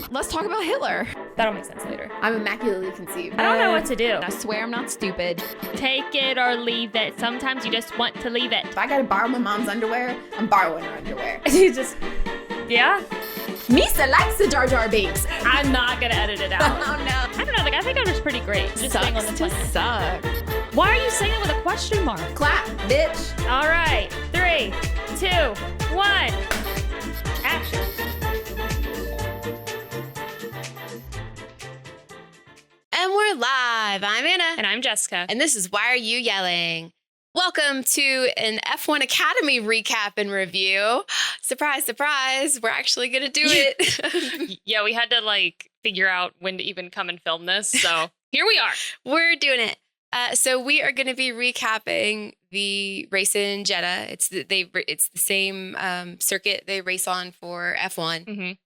Let's talk about Hitler. That'll make sense later. I'm immaculately conceived. I don't know what to do. I swear I'm not stupid. Take it or leave it. Sometimes you just want to leave it. If I gotta borrow my mom's underwear, I'm borrowing her underwear. You just, yeah. Misa likes the Jar Jar Binks. I'm not gonna edit it out. Oh no. I don't know. Like I think it was pretty great. Just staying on the Sucks to planet. suck. Why are you saying it with a question mark? Clap, bitch. All right. 3, 2, 1. Action. And we're live. I'm Anna. And I'm Jessica. And this is Why Are You Yelling? Welcome to an F1 Academy recap and review. Surprise, surprise. We're actually going to do it. Yeah, we had to figure out when to even come and film this. So here we are. We're doing it. So we are going to be recapping the race in Jeddah. It's the same circuit they race on for F1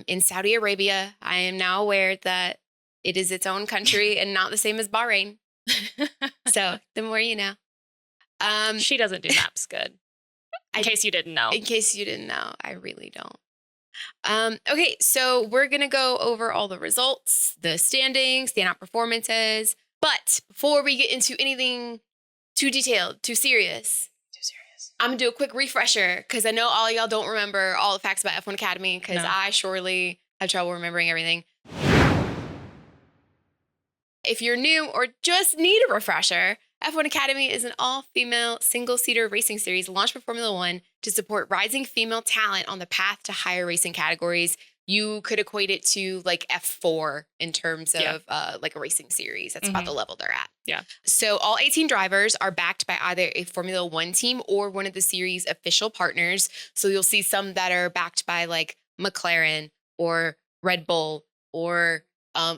in Saudi Arabia. I am now aware that it is its own country and not the same as Bahrain. So the more you know. She doesn't do maps good. In case you didn't know. In case you didn't know, I really don't. Okay, so we're going to go over all the results, the standings, standout performances. But before we get into anything too detailed, too serious, I'm going to do a quick refresher because I know all y'all don't remember all the facts about F1 Academy because I surely have trouble remembering everything. If you're new or just need a refresher, F1 Academy is an all-female single-seater racing series launched by Formula One to support rising female talent on the path to higher racing categories. You could equate it to like F4 in terms of like a racing series. That's about the level they're at. Yeah. So all 18 drivers are backed by either a Formula One team or one of the series' official partners. So you'll see some that are backed by like McLaren or Red Bull or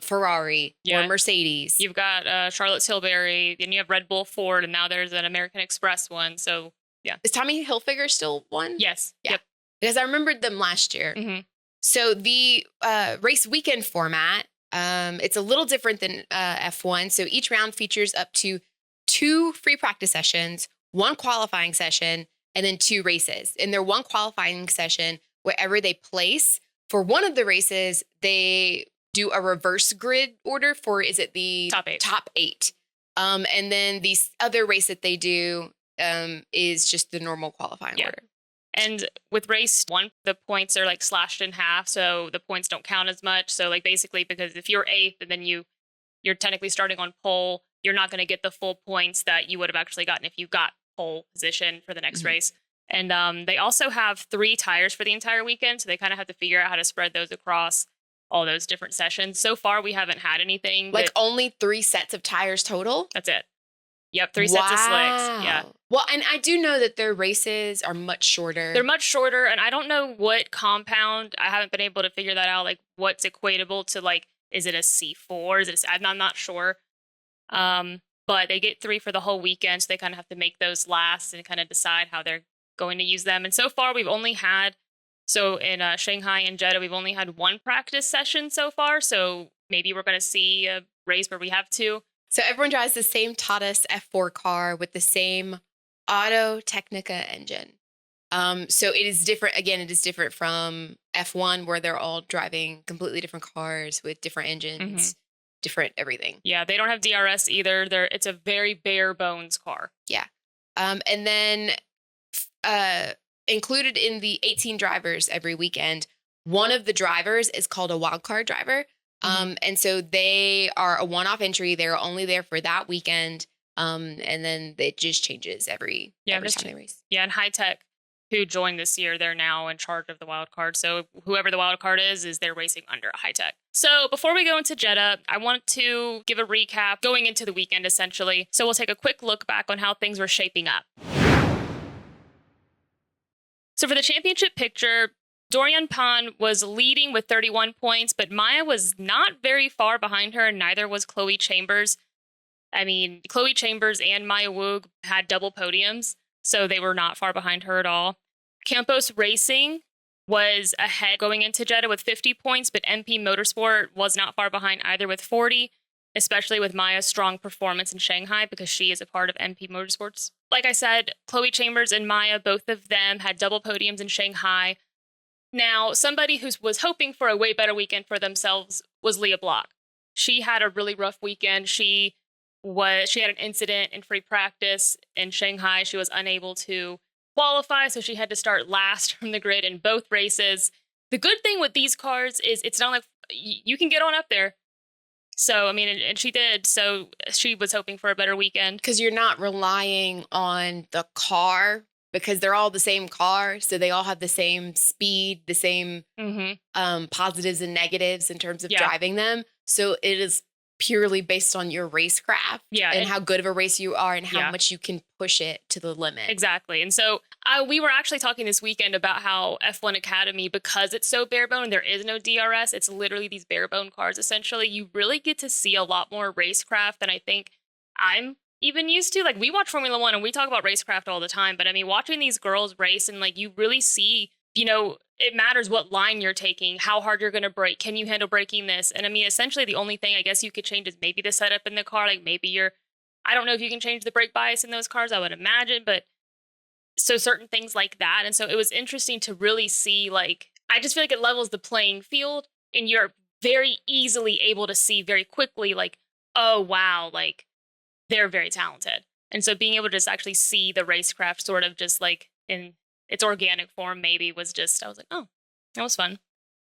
Ferrari or Mercedes. You've got Charlotte Tilbury, then you have Red Bull, Ford, and now there's an American Express one. So yeah. Is Tommy Hilfiger still one? Yes. Yeah. Yep. Because I remembered them last year. So the race weekend format, it's a little different than F1. So each round features up to 2 free practice sessions, 1 qualifying session, and then 2 races. In their 1 qualifying session, wherever they place, for one of the races, they do a reverse grid order for, is it the top 8? And then the other race that they do is just the normal qualifying order. And with race 1, the points are like slashed in half, so the points don't count as much. So like basically, because if you're 8th and then you're technically starting on pole, you're not going to get the full points that you would have actually gotten if you got pole position for the next race. And they also have 3 tires for the entire weekend, so they kind of have to figure out how to spread those across all those different sessions. So far, we haven't had anything. Like only 3 sets of tires total? That's it. Yep, 3 sets of slicks. Yeah. Well, and I do know that their races are much shorter. They're much shorter, and I don't know what compound. I haven't been able to figure that out. Like, what's equatable to is it a C4? I'm not sure. But they get 3 for the whole weekend, so they kind of have to make those last and kind of decide how they're going to use them. And so far, we've only had. So in Shanghai and Jeddah, we've only had 1 practice session so far. So maybe we're going to see a race where we have 2. So everyone drives the same Tatas F4 car with the same Auto Technica engine. So it is different. Again, it is different from F1 where they're all driving completely different cars with different engines, different everything. Yeah, they don't have DRS either. It's a very bare bones car. Yeah. And then included in the 18 drivers every weekend, one of the drivers is called a wildcard driver. And so they are a one-off entry. They're only there for that weekend. And then it just changes every time they race. Yeah, and High Tech, who joined this year, they're now in charge of the wild card. So whoever the wild card is they're racing under High Tech. So before we go into Jeddah, I want to give a recap going into the weekend, essentially. So we'll take a quick look back on how things were shaping up. So for the championship picture, Dorian Pan was leading with 31 points, but Maya was not very far behind her, and neither was Chloe Chambers. I mean, Chloe Chambers and Maya Weug had double podiums, so they were not far behind her at all. Campos Racing was ahead going into Jeddah with 50 points, but MP Motorsport was not far behind either with 40, especially with Maya's strong performance in Shanghai because she is a part of MP Motorsports. Like I said, Chloe Chambers and Maya, both of them had double podiums in Shanghai. Now, somebody who was hoping for a way better weekend for themselves was Lia Block. She had a really rough weekend. She had an incident in free practice in Shanghai. She was unable to qualify, so she had to start last from the grid in both races. The good thing with these cars is it's not like you can get on up there. So, I mean, and she did. So she was hoping for a better weekend. Because you're not relying on the car because they're all the same car. So they all have the same speed, the same positives and negatives in terms of driving them. So it is purely based on your racecraft and how good of a racer you are and how much you can push it to the limit. Exactly. And so we were actually talking this weekend about how F1 Academy, because it's so bare bone and there is no DRS, it's literally these bare bone cars. Essentially, you really get to see a lot more racecraft than I think I'm even used to. Like, we watch Formula One and we talk about racecraft all the time, but I mean, watching these girls race and like you really see, you know, it matters what line you're taking, how hard you're going to brake. Can you handle braking this? And I mean, essentially the only thing I guess you could change is maybe the setup in the car. Like maybe I don't know if you can change the brake bias in those cars, I would imagine, but so certain things like that. And so it was interesting to really see, like, I just feel like it levels the playing field and you're very easily able to see very quickly, like, oh, wow, like they're very talented. And so being able to just actually see the racecraft sort of just like in its organic form maybe was just, I was like, oh, that was fun.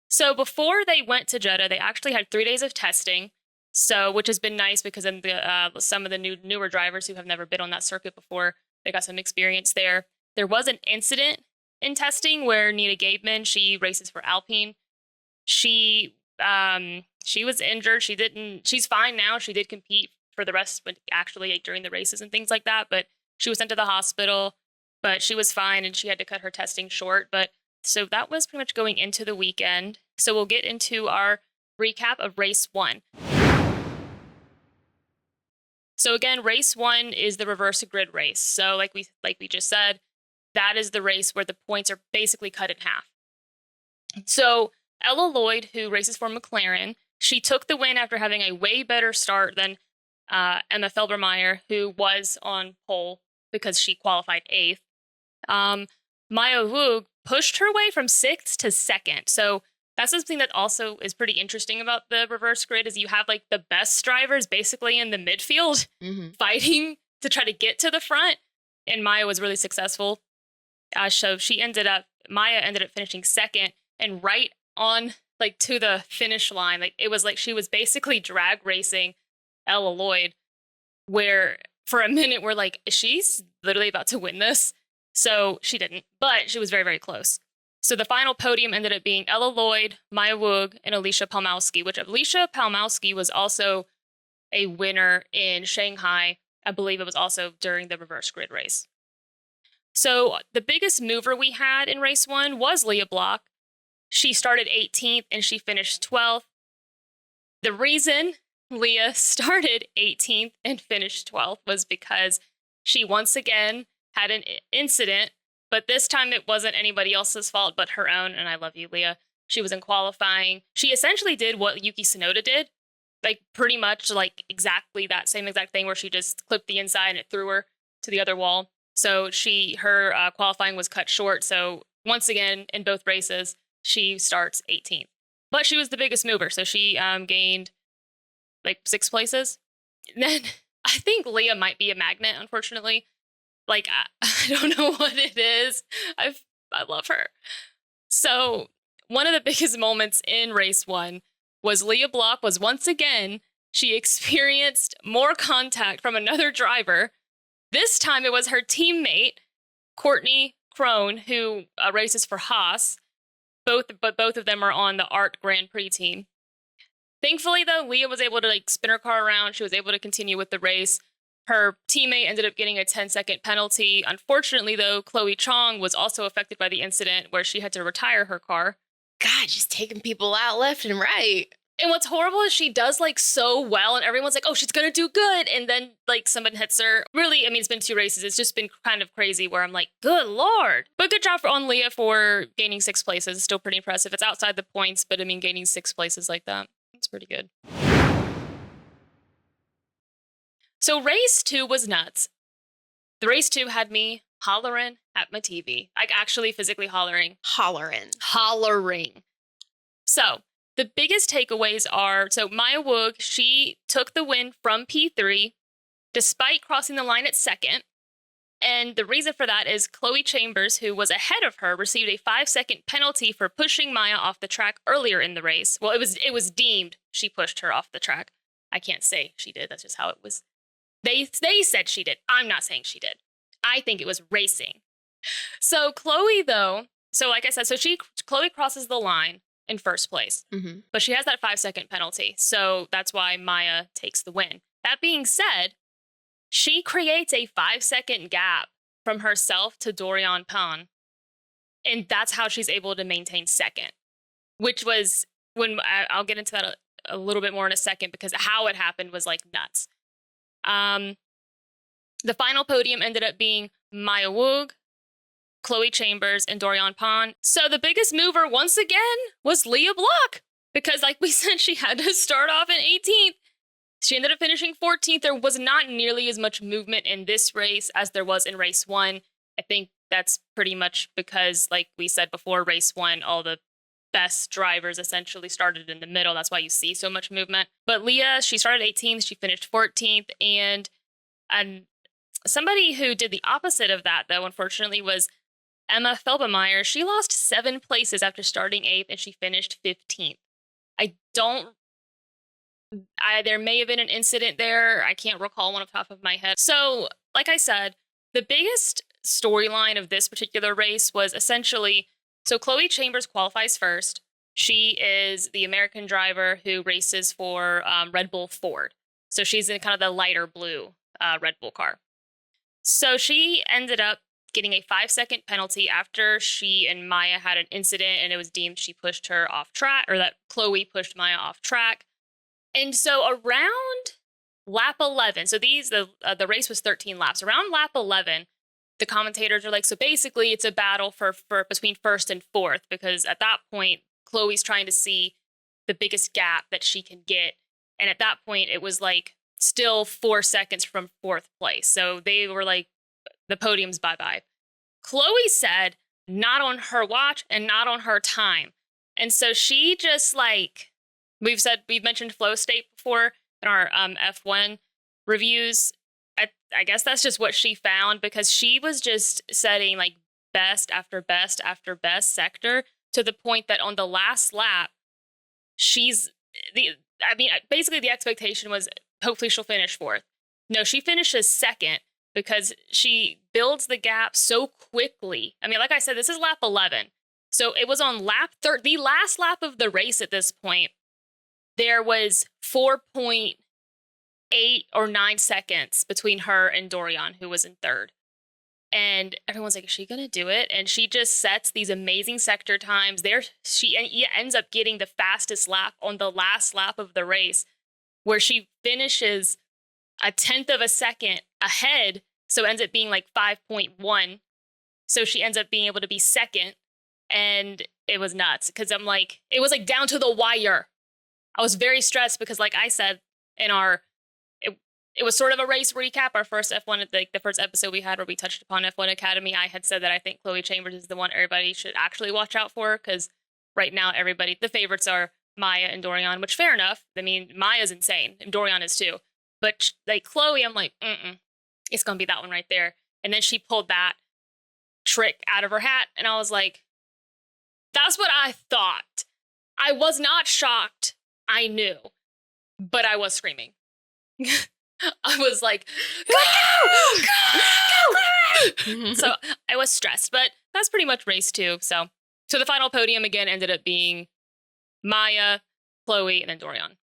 So before they went to Jeddah, they actually had 3 days of testing. So, which has been nice because then some of the newer drivers who have never been on that circuit before, they got some experience there. There was an incident in testing where Nina Gabeman, she races for Alpine. She was injured. She's fine now. She did compete for the rest, but actually like, during the races and things like that. But she was sent to the hospital, but she was fine and she had to cut her testing short. But so that was pretty much going into the weekend. So we'll get into our recap of race 1. So again, race 1 is the reverse grid race. So like we just said, that is the race where the points are basically cut in half. So Ella Lloyd, who races for McLaren, she took the win after having a way better start than Emma Felbermeyer, who was on pole because she qualified 8th. Maya Weug pushed her way from 6th to 2nd. So that's something that also is pretty interesting about the reverse grid is you have like the best drivers basically in the midfield fighting to try to get to the front. And Maya was really successful. So Maya ended up finishing 2nd and right on like to the finish line. Like it was like she was basically drag racing Ella Lloyd, where for a minute we're like, she's literally about to win this. So she didn't, but she was very, very close. So the final podium ended up being Ella Lloyd, Maya Weug, and Alicia Palmowski, which Alicia Palmowski was also a winner in Shanghai. I believe it was also during the reverse grid race. So the biggest mover we had in race 1 was Lia Block. She started 18th and she finished 12th. The reason Lia started 18th and finished 12th was because she once again had an incident, but this time it wasn't anybody else's fault but her own, and I love you, Lia. She was in qualifying. She essentially did what Yuki Tsunoda did, like pretty much like exactly that same exact thing where she just clipped the inside and it threw her to the other wall. So her qualifying was cut short. So once again, in both races, she starts 18th. But she was the biggest mover, so she gained like 6 places. And then I think Lia might be a magnet, unfortunately. Like, I don't know what it is. I love her. So one of the biggest moments in race 1 was Lia Block was once again, she experienced more contact from another driver. This time it was her teammate, Courtney Crone, who races for Haas. Both of them are on the ART Grand Prix team. Thankfully, though, Lia was able to like spin her car around. She was able to continue with the race. Her teammate ended up getting a 10-second penalty. Unfortunately, though, Chloe Chong was also affected by the incident where she had to retire her car. God, just taking people out left and right. And what's horrible is she does like so well and everyone's like, oh, she's going to do good. And then like someone hits her. Really, I mean, it's been 2 races. It's just been kind of crazy where I'm like, good Lord. But good job on Lia for gaining 6 places. It's still pretty impressive. It's outside the points, but I mean, gaining 6 places like that, it's pretty good. So race 2 was nuts. The race 2 had me hollering at my TV, like actually physically hollering. So the biggest takeaways are, so Maya Weug, she took the win from P3 despite crossing the line at second. And the reason for that is Chloe Chambers, who was ahead of her, received a 5-second penalty for pushing Maya off the track earlier in the race. Well, it was deemed she pushed her off the track. I can't say she did. That's just how it was. They said she did. I'm not saying she did. I think it was racing. So Chloe, though, so like I said, Chloe crosses the line in first place, but she has that 5-second penalty. So that's why Maya takes the win. That being said, she creates a 5-second gap from herself to Dorian Pan. And that's how she's able to maintain second, which was I'll get into that a little bit more in a second, because how it happened was like nuts. The final podium ended up being Maya Weug, Chloe Chambers, and Dorian Pan. So the biggest mover once again was Lia Block, because like we said, she had to start off in 18th. She ended up finishing 14th. There was not nearly as much movement in this race as there was in race 1. I think that's pretty much because, like we said before, race 1, all the best drivers essentially started in the middle. That's why you see so much movement. But Lia, she started 18th. She finished 14th. And somebody who did the opposite of that, though, unfortunately, was Emma Felbemeyer. She lost 7 places after starting 8th, and she finished 15th. There may have been an incident there. I can't recall one off the top of my head. So, like I said, the biggest storyline of this particular race was essentially, so Chloe Chambers qualifies first. She is the American driver who races for Red Bull Ford. So she's in kind of the lighter blue Red Bull car. So she ended up getting a 5-second penalty after she and Maya had an incident, and it was deemed she pushed her off track, or that Chloe pushed Maya off track. And so around lap 11, so the race was 13 laps. Around lap 11, the commentators are like, so basically it's a battle for between first and fourth, because at that point, Chloe's trying to see the biggest gap that she can get. And at that point, it was like still 4 seconds from fourth place. So they were like, the podium's bye-bye. Chloe said, not on her watch and not on her time. And so she just like, we've mentioned flow state before in our F1 reviews. I guess that's just what she found, because she was just setting like best after best after best sector, to the point that on the last lap, basically the expectation was hopefully she'll finish fourth. No, she finishes second, because she builds the gap so quickly. I mean, like I said, this is lap 11. So it was on lap 3, the last lap of the race at this point. There was 4.8 or 9 seconds between her and Dorian, who was in third. And everyone's like, is she going to do it? And she just sets these amazing sector times. She ends up getting the fastest lap on the last lap of the race, where she finishes a 1/10 of a second ahead. So it ends up being like 5.1. So she ends up being able to be second. And it was nuts, because it was like down to the wire. I was very stressed because, like I said, it was sort of a race recap. Our first F1, the first episode we had where we touched upon F1 Academy, I had said that I think Chloe Chambers is the one everybody should actually watch out for, because right now the favorites are Maya and Dorian, which fair enough. I mean, Maya's insane and Dorian is too. But like Chloe, I'm like, it's going to be that one right there. And then she pulled that trick out of her hat, and I was like, that's what I thought. I was not shocked. I knew, but I was screaming. I was like, go! So I was stressed, but that's pretty much race 2. So the final podium again ended up being Maya, Chloe, and then Dorian.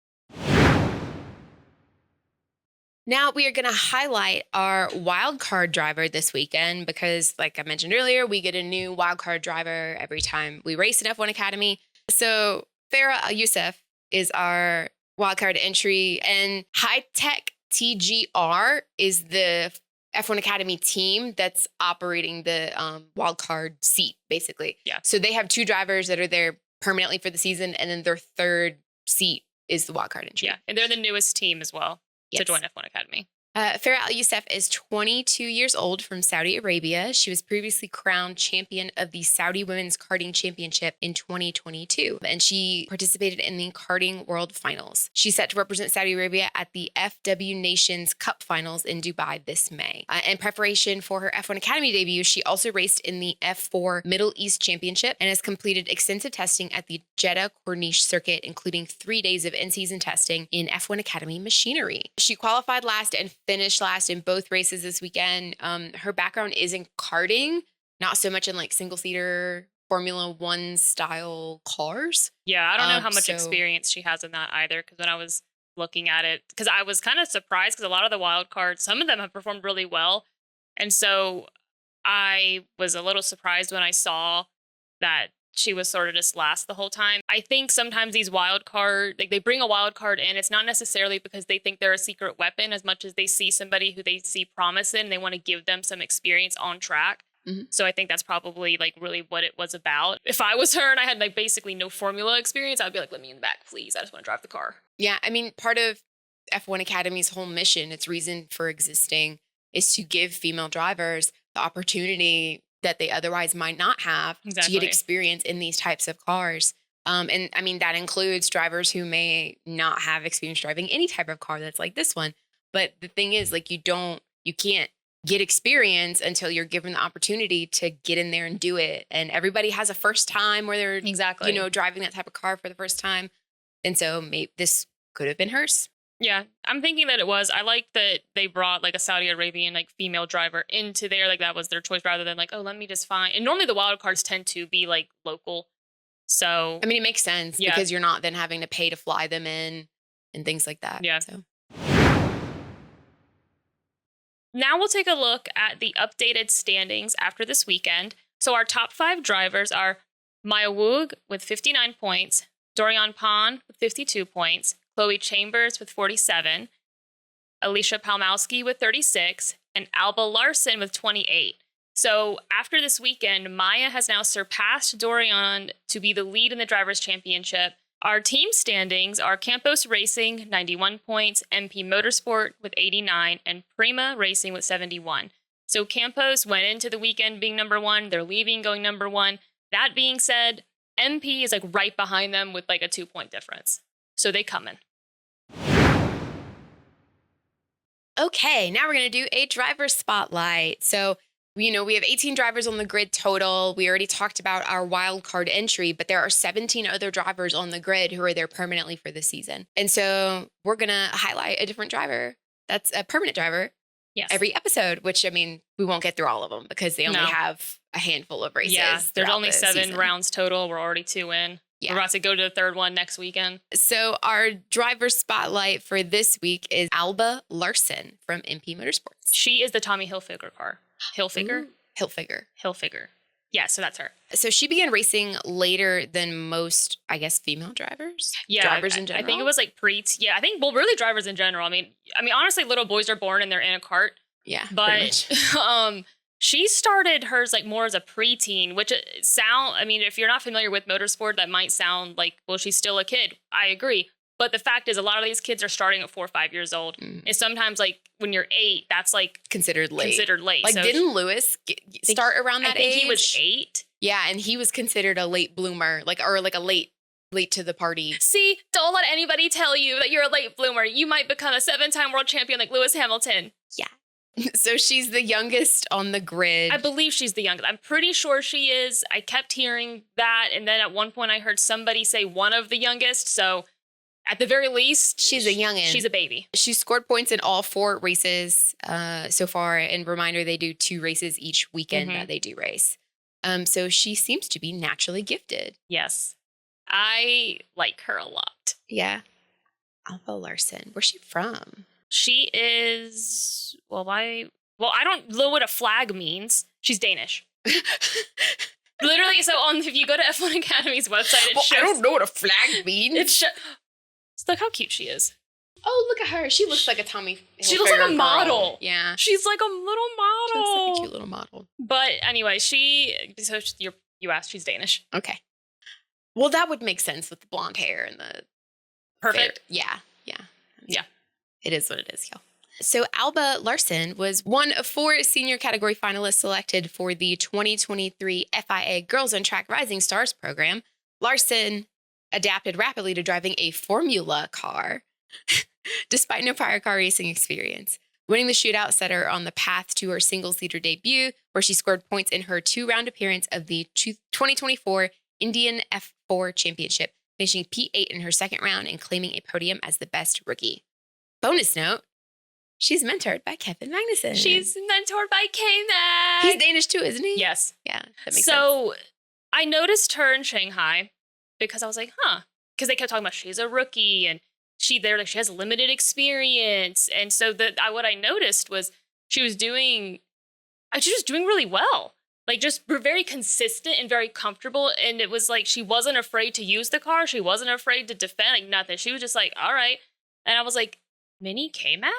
Now we are going to highlight our wildcard driver this weekend, because like I mentioned earlier, we get a new wildcard driver every time we race in F1 Academy. So Farah Al Yousef is our wildcard entry, and High Tech TGR is the F1 Academy team that's operating the wildcard seat, basically. Yeah. So they have 2 drivers that are there permanently for the season, and then their third seat is the wildcard entry. Yeah, and they're the newest team as well to join F1 Academy. Farah Al Yousef is 22 years old from Saudi Arabia. She was previously crowned champion of the Saudi Women's Karting Championship in 2022, and she participated in the Karting World Finals. She's set to represent Saudi Arabia at the FW Nations Cup Finals in Dubai this May. In preparation for her F1 Academy debut, she also raced in the F4 Middle East Championship and has completed extensive testing at the Jeddah Corniche circuit, including 3 days of in-season testing in F1 Academy machinery. She qualified last and finished last in both races this weekend. Her background is in karting, not so much in like single-seater Formula One style cars. Yeah, I don't know how much experience she has in that either, because when I was looking at it, because I was kind of surprised because a lot of the wild cards, some of them have performed really well. And so I was a little surprised when I saw that she was sort of just last the whole time. I think sometimes these wild card, like they bring a wild card in, it's not necessarily because they think they're a secret weapon as much as they see somebody who they see promise in. They want to give them some experience on track. Mm-hmm. So I think that's probably like really what it was about. If I was her and I had like basically no formula experience, I'd be like, let me in the back, please. I just want to drive the car. Yeah, I mean, part of F1 Academy's whole mission, its reason for existing, is to give female drivers the opportunity that they otherwise might not have to get experience in these types of cars. And I mean, that includes drivers who may not have experience driving any type of car that's like this one. But the thing is, like, you can't get experience until you're given the opportunity to get in there and do it. And everybody has a first time where they're, driving that type of car for the first time. And so maybe this could have been hers. Yeah, I'm thinking that it was. I like that they brought like a Saudi Arabian like female driver into there. Like that was their choice rather than like, oh, let me just find. And normally the wild cards tend to be like local. So I mean, it makes sense because you're not then having to pay to fly them in and things like that. Yeah. So now we'll take a look at the updated standings after this weekend. So our top 5 drivers are Maya Weug with 59 points, Dorian Pan with 52 points, Chloe Chambers with 47, Alicia Palmowski with 36, and Alba Larson with 28. So after this weekend, Maya has now surpassed Dorian to be the lead in the Drivers' Championship. Our team standings are Campos Racing, 91 points, MP Motorsport with 89, and Prima Racing with 71. So Campos went into the weekend being number 1. They're leaving going number 1. That being said, MP is like right behind them with like a 2-point difference. So they coming. Okay, now we're going to do a driver spotlight. So, we have 18 drivers on the grid total. We already talked about our wild card entry, but there are 17 other drivers on the grid who are there permanently for the season. And so we're going to highlight a different driver that's a permanent driver every episode, which, I mean, we won't get through all of them because they only have a handful of races. Yeah, there's only 7 season. rounds total. We're already 2 in. Yeah. We're about to go to the 3rd one next weekend. So our driver spotlight for this week is Alba Larson from MP Motorsports. She is the Tommy Hilfiger car. Hilfiger? Hilfiger. Yeah, so that's her. So she began racing later than most, I guess, female drivers? Yeah. Drivers in general? I think it was like yeah, I think, well, really drivers in general. I mean, honestly, little boys are born and they're in a cart. Yeah, but she started hers like more as a preteen, which if you're not familiar with motorsport, that might sound like, well, she's still a kid. I agree. But the fact is a lot of these kids are starting at 4 or 5 years old. Mm. And sometimes like when you're 8, that's like considered late. Like so didn't Lewis start around that age? I think he was 8. Yeah. And he was considered a late bloomer, or a late to the party. See, don't let anybody tell you that you're a late bloomer. You might become a 7-time world champion like Lewis Hamilton. Yeah. So she's the youngest on the grid. I believe she's the youngest. I'm pretty sure she is. I kept hearing that. And then at one point I heard somebody say one of the youngest. So at the very least, she's a youngin'. She's a baby. She scored points in all 4 races so far. And reminder, they do 2 races each weekend that they do race. So she seems to be naturally gifted. Yes. I like her a lot. Yeah. Alba Larson. Where's she from? She is, I don't know what a flag means. She's Danish. Literally, so if you go to F1 Academy's website, it shows. I don't know what a flag means. Look how cute she is. Oh, look at her. She looks like a Tommy Hilfiger She looks like a model. Girl. Yeah. She's like a little model. She looks like a cute little model. But anyway, you asked, she's Danish. Okay. Well, that would make sense with the blonde hair and the... Perfect. Yeah. It is what it is, y'all. So Alba Larson was one of 4 senior category finalists selected for the 2023 FIA Girls on Track Rising Stars program. Larson adapted rapidly to driving a Formula car, despite no prior car racing experience. Winning the shootout set her on the path to her single-seater debut, where she scored points in her 2-round appearance of the 2024 Indian F4 Championship, finishing P8 in her second round and claiming a podium as the best rookie. Bonus note, she's mentored by Kevin Magnussen. She's mentored by K-Mag. He's Danish too, isn't he? Yes. Yeah, that makes sense. So I noticed her in Shanghai because I was like, because they kept talking about she's a rookie and she has limited experience. And so what I noticed was she was doing really well. Like just very consistent and very comfortable. And it was like she wasn't afraid to use the car. She wasn't afraid to defend, like nothing. She was just like, all right. And I was like, Mini K-Mag?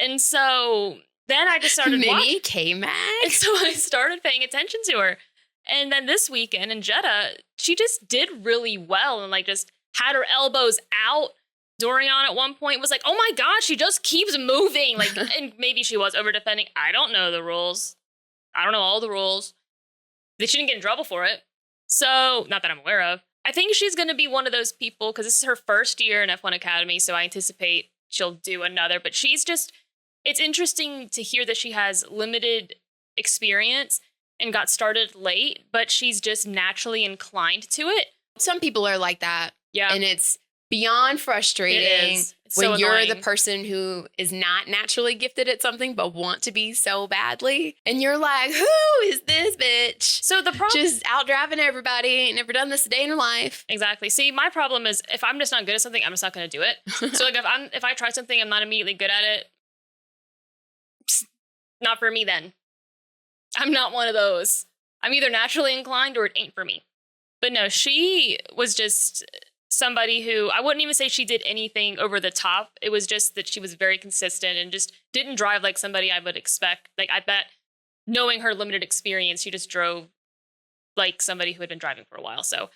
And so then I just started watching. Mini K-Mag? And so I started paying attention to her. And then this weekend in Jeddah, she just did really well and like just had her elbows out. Dorian at one point was like, oh my gosh, she just keeps moving. Like, and maybe she was over defending. I don't know the rules. I don't know all the rules. She didn't get in trouble for it. So, not that I'm aware of. I think she's going to be one of those people, because this is her first year in F1 Academy, so I anticipate she'll do another. But it's interesting to hear that she has limited experience and got started late, but she's just naturally inclined to it. Some people are like that. Yeah. And it's beyond frustrating It is. It's when so you're annoying. the person who is not naturally gifted at something but want to be so badly. And you're like, who is this bitch? So the problem... Just out driving everybody. Ain't never done this a day in her life. Exactly. See, my problem is if I'm just not good at something, I'm just not going to do it. So like if I try something, I'm not immediately good at it. Not for me then. I'm not one of those. I'm either naturally inclined or it ain't for me. But no, she was just somebody who, I wouldn't even say she did anything over the top. It was just that she was very consistent and just didn't drive like somebody I would expect. Like I bet, knowing her limited experience, she just drove like somebody who had been driving for a while. So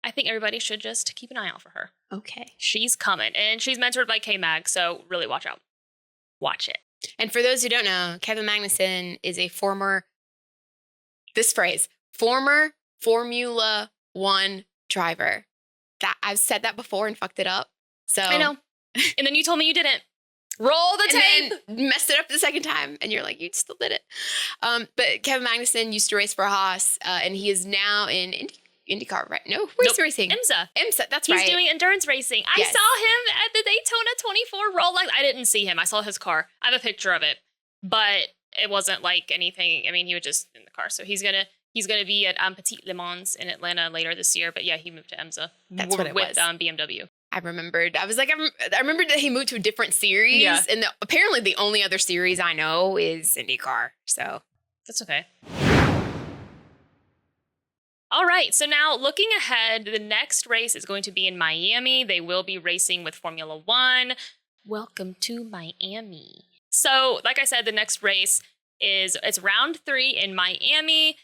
I think everybody should just keep an eye out for her. Okay. She's coming. And she's mentored by K-Mag, so really watch out. Watch it. And for those who don't know, Kevin Magnussen is a former Formula One driver. That I've said that before and fucked it up. So I know. And then you told me you didn't. Roll the tape. And then messed it up the second time. And you're like, you still did it. But Kevin Magnussen used to race for Haas, and he is now in IndyCar, right? No, where's he racing? IMSA, that's He's right. doing endurance racing. I Yes. saw him at the Daytona 24 roll. I didn't see him. I saw his car. I have a picture of it. But it wasn't like anything. I mean, he was just in the car. So he's gonna be at Petit Le Mans in Atlanta later this year. But yeah, he moved to IMSA. That's what it was. With BMW. I remembered. I was like, I remembered that he moved to a different series. Yeah. And apparently the only other series I know is IndyCar. So That's okay. All right, so now looking ahead, the next race is going to be in Miami. They will be racing with Formula One. Welcome to Miami. So, like I said, the next race it's round 3 in Miami.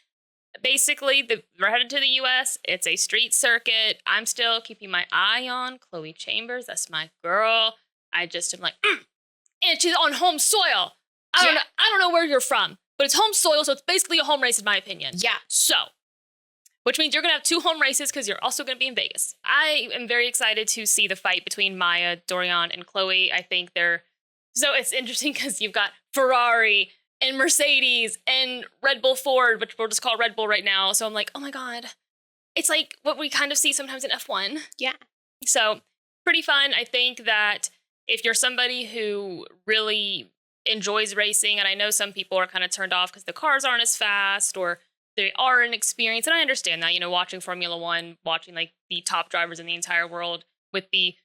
Basically, we're headed to the U.S. It's a street circuit. I'm still keeping my eye on Chloe Chambers. That's my girl. I just am like, and she's on home soil. I don't know where you're from, but it's home soil, so it's basically a home race in my opinion. yeah. So, which means you're going to have 2 home races because you're also going to be in Vegas. I am very excited to see the fight between Maya, Dorian, and Chloe. I think so it's interesting because you've got Ferrari and Mercedes and Red Bull Ford, which we'll just call Red Bull right now. So I'm like, oh my God. It's like what we kind of see sometimes in F1. Yeah. So pretty fun. I think that if you're somebody who really enjoys racing, and I know some people are kind of turned off because the cars aren't as fast or they are inexperienced, and I understand that, watching Formula One, watching like the top drivers in the entire world with the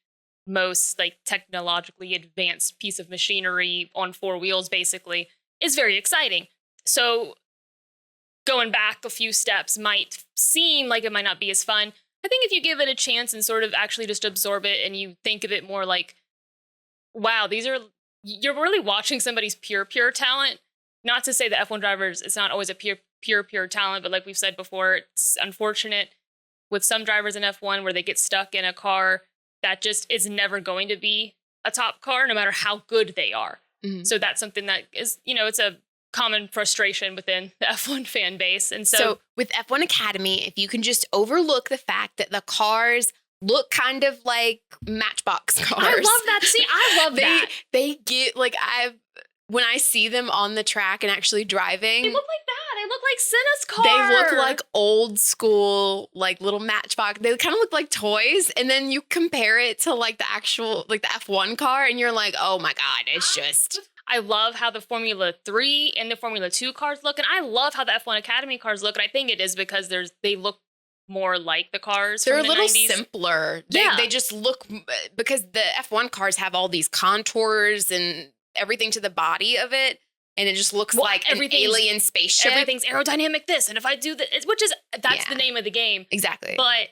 most like technologically advanced piece of machinery on 4 wheels basically is very exciting. So going back a few steps might seem like it might not be as fun. I think if you give it a chance and sort of actually just absorb it and you think of it more like, wow, you're really watching somebody's pure talent. Not to say that F1 drivers, it's not always a pure talent, but like we've said before, it's unfortunate with some drivers in F1 where they get stuck in a car that just is never going to be a top car, no matter how good they are. So that's something that is, it's a common frustration within the F1 fan base. And So with F1 Academy, if you can just overlook the fact that the cars look kind of like Matchbox cars. I love that. See, I love that. They get like when I see them on the track and actually driving. They look like that. They look like Senna's car. They look like old school, like little Matchbox. They kind of look like toys. And then you compare it to like the actual, like the F1 car, and you're like, oh my God, it's just. I love how the Formula 3 and the Formula 2 cars look. And I love how the F1 Academy cars look. And I think it is because they look more like the cars They're from the a little 90s. simpler. Yeah. They just look, because the F1 cars have all these contours and everything to the body of it. And it just looks like an alien spaceship. Everything's aerodynamic this. And if I do this, that's the name of the game. Exactly. But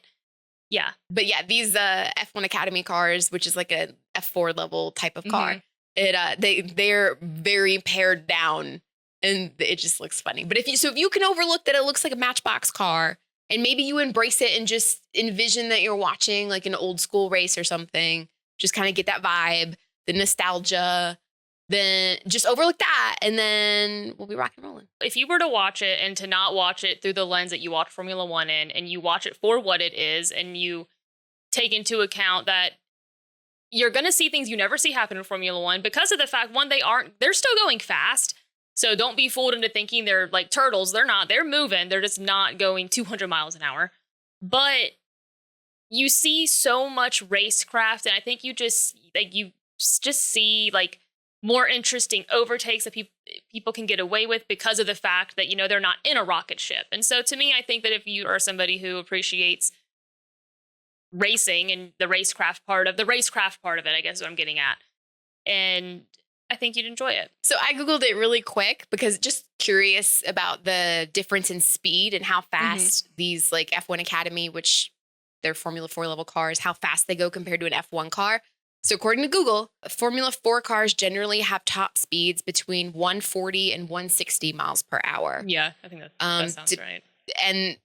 yeah. These F1 Academy cars, which is like a F4 level type of car, they're very pared down, and it just looks funny. But if you can overlook that it looks like a Matchbox car, and maybe you embrace it and just envision that you're watching like an old school race or something, just kind of get that vibe, the nostalgia, then just overlook that, and then we'll be rock and rolling. If you were to watch it and to not watch it through the lens that you watch Formula One in, and you watch it for what it is, and you take into account that you're going to see things you never see happen in Formula One because of the fact, one, they're still going fast. So don't be fooled into thinking they're like turtles. They're not. They're moving. They're just not going 200 miles an hour. But you see so much racecraft, and I think you just see like more interesting overtakes that people can get away with because of the fact that, they're not in a rocket ship. And so to me, I think that if you are somebody who appreciates racing and the racecraft part of it, I guess is what I'm getting at. And I think you'd enjoy it. So I Googled it really quick because just curious about the difference in speed and how fast these like F1 Academy, which they're Formula 4 level cars, how fast they go compared to an F1 car. So according to Google, Formula 4 cars generally have top speeds between 140 and 160 miles per hour. Yeah, I think that sounds right. And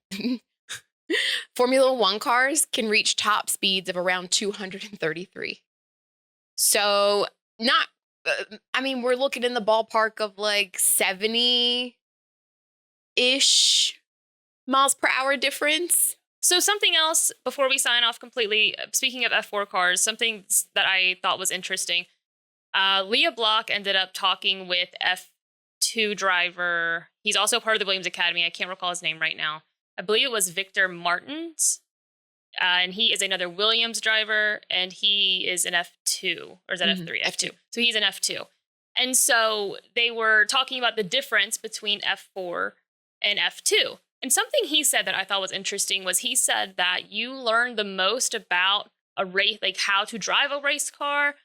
Formula 1 cars can reach top speeds of around 233. So we're looking in the ballpark of like 70-ish miles per hour difference. So something else before we sign off completely, speaking of F4 cars, something that I thought was interesting. Lia Block ended up talking with F2 driver. He's also part of the Williams Academy. I can't recall his name right now. I believe it was Victor Martins. And he is another Williams driver, and he is an F2, or is that F3? F2. So he's an F2. And so they were talking about the difference between F4 and F2. And something he said that I thought was interesting was he said that you learn the most about a race, like how to drive a race car,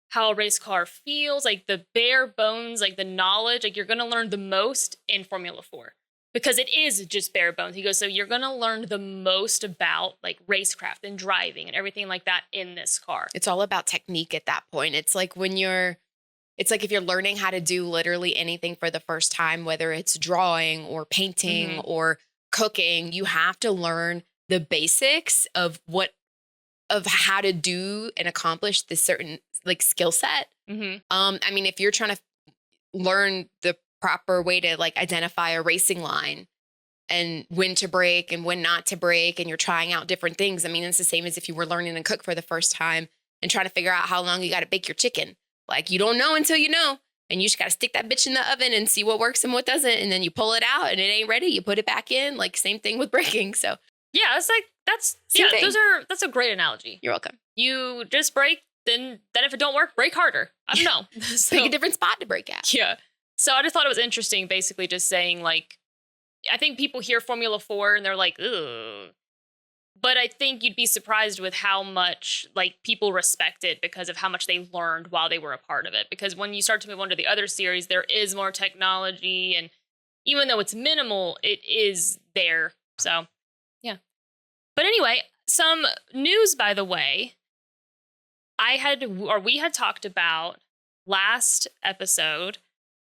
how a race car feels, like the bare bones, like the knowledge, like you're going to learn the most in Formula 4. Because it is just bare bones. He goes, so you're going to learn the most about like racecraft and driving and everything like that in this car. It's all about technique at that point. It's like if you're learning how to do literally anything for the first time, whether it's drawing or painting or cooking, you have to learn the basics of how to do and accomplish this certain like skill set. If you're trying to learn the proper way to like identify a racing line and when to brake and when not to brake, and you're trying out different things. It's the same as if you were learning to cook for the first time and trying to figure out how long you got to bake your chicken. Like you don't know until you know, and you just got to stick that bitch in the oven and see what works and what doesn't. And then you pull it out and it ain't ready. You put it back in, like same thing with braking. So yeah, that's a great analogy. You're welcome. You just brake, then if it don't work, brake harder. I don't know. Pick a different spot to brake at. Yeah. So I just thought it was interesting, basically just saying, like, I think people hear Formula 4 and they're like, ugh. But I think you'd be surprised with how much, like, people respect it because of how much they learned while they were a part of it. Because when you start to move on to the other series, there is more technology. And even though it's minimal, it is there. So, yeah. But anyway, some news, by the way. We had talked about last episode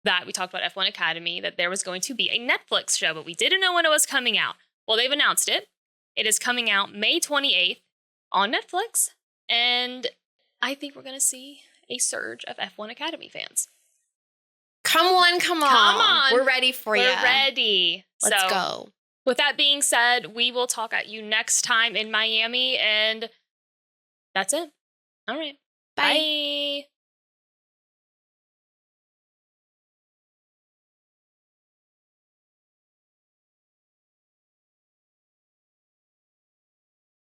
that we talked about F1 Academy, that there was going to be a Netflix show, but we didn't know when it was coming out. Well, they've announced it. It is coming out May 28th on Netflix, and I think we're going to see a surge of F1 Academy fans. Come on. Come on. We're ready for you. We're ready. Let's So, go. With that being said, we will talk at you next time in Miami, and that's it. All right. Bye. Bye.